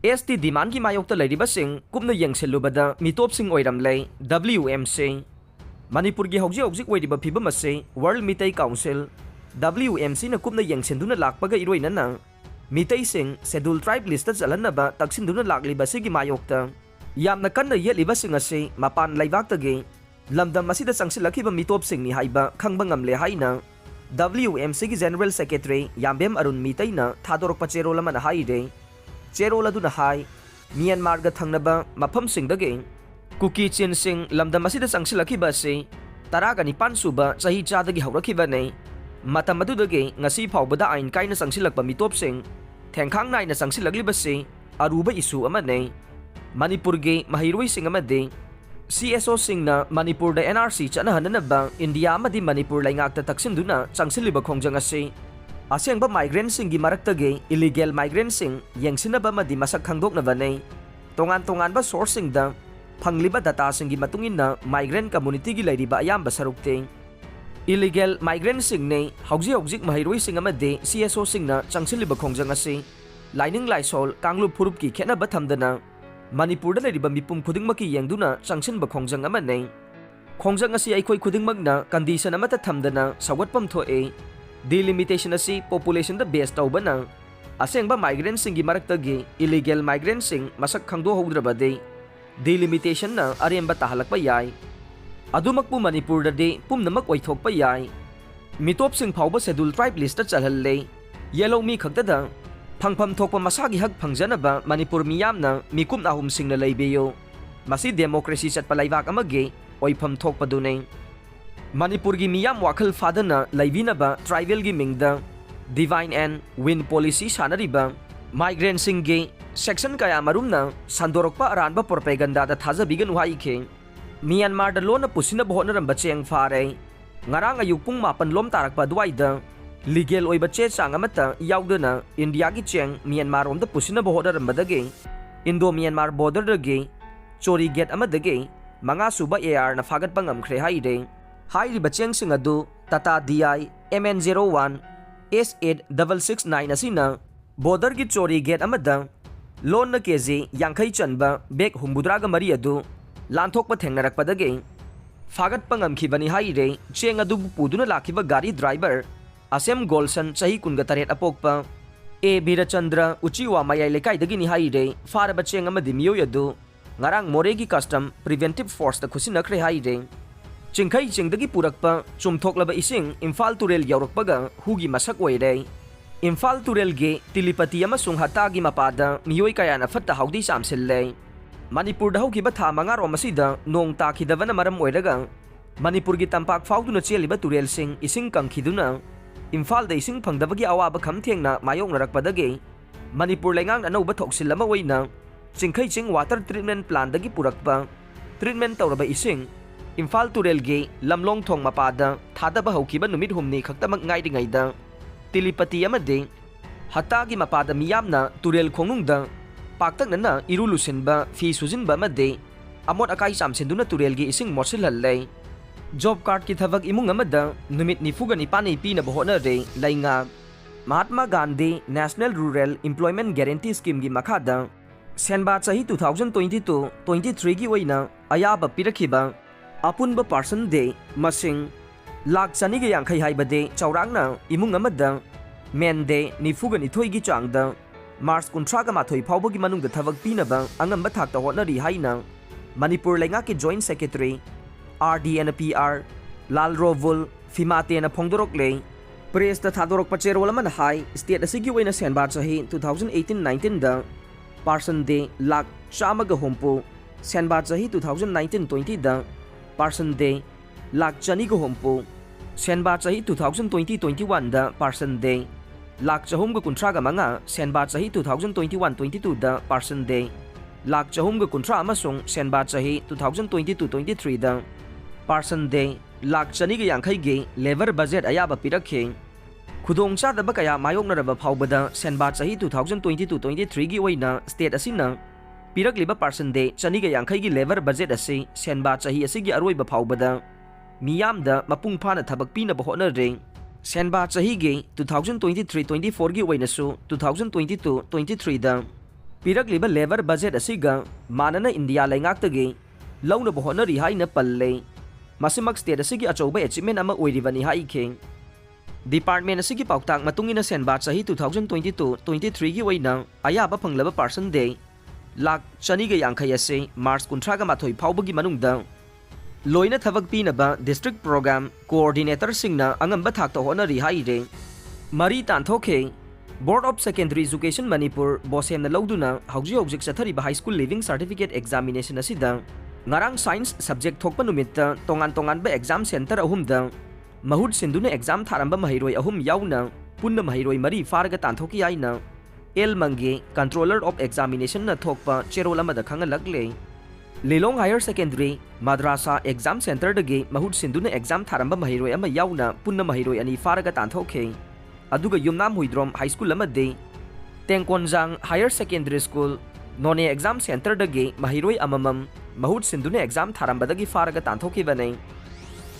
ST demand ki Mayokta Leiribasing Kupna Yengsillubada Mitopsing Oiramle WMC Manipur gi hojik oiriba phibam ase World Mitai Council WMC na Kupna Yengsinduna lakpaga iroinana Mitai sing schedule tribe list chalanaba taksinduna laklibasi gi Mayokta yamna kanna yelibasing ase mapan laibaktage lamdam masida sangsilakiba Mitopsing ni haiba khangba ngamle haina WMC ki General Secretary Yambem Arun Mitai na thadorokpa cherol amana haide cherol aduna hai Myanmar ga thangnaba mafam singdage Kuki Chin Sing lamdam asida sangsilakiba ase taraga nipan suba chahi chadagi haurakhiba nei matam adudage ngasi phawbada ain kaina sangsilakpa Mitopsing thengkhang naina sangsilagliba se aruba isu ama nei Manipur ge mahiroi sing amade CSO singna Manipur da NRC chana hananaba India amadi Manipur Leingak ta taksinduna changsiliba khongjang ase asengba migrant singi maraktage illegal migrant sing yengsinaba madi masak khangdoknaba nei tongan ba sourcing da pangliba data singi matungina migrant community gi leiriba ayamba sarukte illegal migrant sing nei hojik mahiroi sing amade CSO singna changsiliba khongjang ase lining laisol kanglu phurup ki khena ba thamdana Manipur da leiriba mipum khudingmaki yengduna changsinba khongjang ama nei khongjang asi aikhoi khudingmakna condition amata thamdana sawatpam thoe delimitation asi population da base tawbana asengba migrant singi maraktage illegal migrant sing masak khangdo haudrabade delimitation na aremba tahalakpa yai adumakpu Manipur da de pumnamak oithokpa yai Mitopsing phawba schedule tribe list ta chalhalle yellow mi khaktada phangpham thokpa masagi hak phangjanaba Manipur miyamna mikum ahum singna leibeyo masi democracy chatpa laibak amage oipham thokpa dunei Manipur gi miyam wakhal fadana laibinaba tribal gi mingda divine and win policy sanariba migrant singi section kaya marumna sandorokpa aranba propaganda da thajabigan waike Myanmar da lona pusina bohonaramba cheng fare ngarang ayuk pung 8 lom tarakpa duaida legal oiba che chang amata yaudana India gi cheng Myanmar rom da pusina bohonaramba dage Indo Myanmar border dage chori gate amadage manga suba AR na fagat pangam khre haide hairiba cheng sing adu Tata DI MN01 S8669 asina border gi chori gate amada loan na keji yangkhai chanba bek humbudraga mari adu lanthokpa thengnarakpadage fagat pangam khibani haire cheng adu puduna lakhiba gari driver asem golson chahi kunga taret apokpa A Birachandra uchiwa mayai lekai dagi ni haire faraba cheng amadi miyo yadu ngarang moregi custom preventive force da khusinakre haire Chingkheichingdagi Purakpa Chumthoklaba Esing Imphal Turel Yourakpaga hugi Mashak Oire Imphal Turel ge tilipati amasung hatagi mapada miyoi kayana fatta haudi samsille Manipur da hogiba tha manga rom asida nong takhidavana maram oiraga Manipur gi tampak fauduna cheliba Turel sing ising kangkhiduna Imphal da ising phangdabagi awaba khamthengna mayoknarakpadage Manipur lengang anauba thoksilama oina Chingkheiching water treatment plant dagi Purakpa treatment tawraba ising Imphal Turel ge lamlong thong mapada thadaba haukiba numit humni khaktamak ngaidingaida tilipati amade hatagi mapada miyamna Turel khonungda paktaknana irulusinba fi sujinba amade amot akai samsenduna Turel ge ising mosilhalle job card ki thabak imung amada numit nifuga nipani pina bohonare Leingak Mahatma Gandhi National Rural Employment Guarantee Scheme gi makhada senba chahi 2022-23 gi oina ayaba pirakhiba apunba person de masing lak chani ge yangkhai haibade chaurangna imung amada men de nifuga nithoi gi changda Mars kuntra ga mathoi phawba gi manung da thabak pinaba angamba thakta hotnari haina Manipur Leingak ki joint secretary RDNPR Lalrovul Fimate na phongdorokle press da thadorok pacherol man hai state asigi oina senba chahi 2018-19 da person de lak chamaga hompo senba chahi 2019-20 da person de lak chani go hompo senba chahi 2020-21 da person de lak chahum go kuntra ga manga senba chahi 2021-22 da person de lak chahum go kuntra amasung senba chahi 2022-23 da person de lak chani ga yangkhai ge labor budget ayaba pirakhe khudong cha daba kaya mayoknaraba phawbada senba chahi 2022-23 gi oina state asina pirakliba person de chani ga yangkhai gi labor budget ase senba chahi asigi aroiba phawbada miyamda mapung phana thabak pina bohonare senba chahi ge 2023-24 gi oina su 2022-23 da Pirakliba labor budget asiga manana India Leingak launa Hotnari haina palle. Masimak state asigi achouba achievement ama oiribani haike. Department asigi pautang matungina senbat sahi 2022-23 gi oina ayaba panglaba person day lak chaniga yangkhai ase March 18 faubagi manungda loina Thabak Pinaba district program coordinator singna angamba thakta Hotnari haire. Mari Tanthokhi Board of Secondary Education Manipur Bosem na lauduna hauji sathariba high school leaving certificate examination asida ngarang science subject thokpa numitta tongan ba exam center ahumda mahut sinduna exam tharamba mahiroi ahum yauna punna mahiroi mari farga Tanthokhi aina El Mange controller of examination na thokpa cherol amada khangalagle Lelong Higher Secondary Madrasa exam center dagi mahut sinduna exam tharamba mahiroi ama yauna punna mahiroi ani farga Tanthokhi aduga Yumnam Huidrom High School amade Tengkonjang Higher Secondary School None Exam Center dagi mahiroi amamam mahut sinduna exam tharambadagi faraga Tanthokhi bane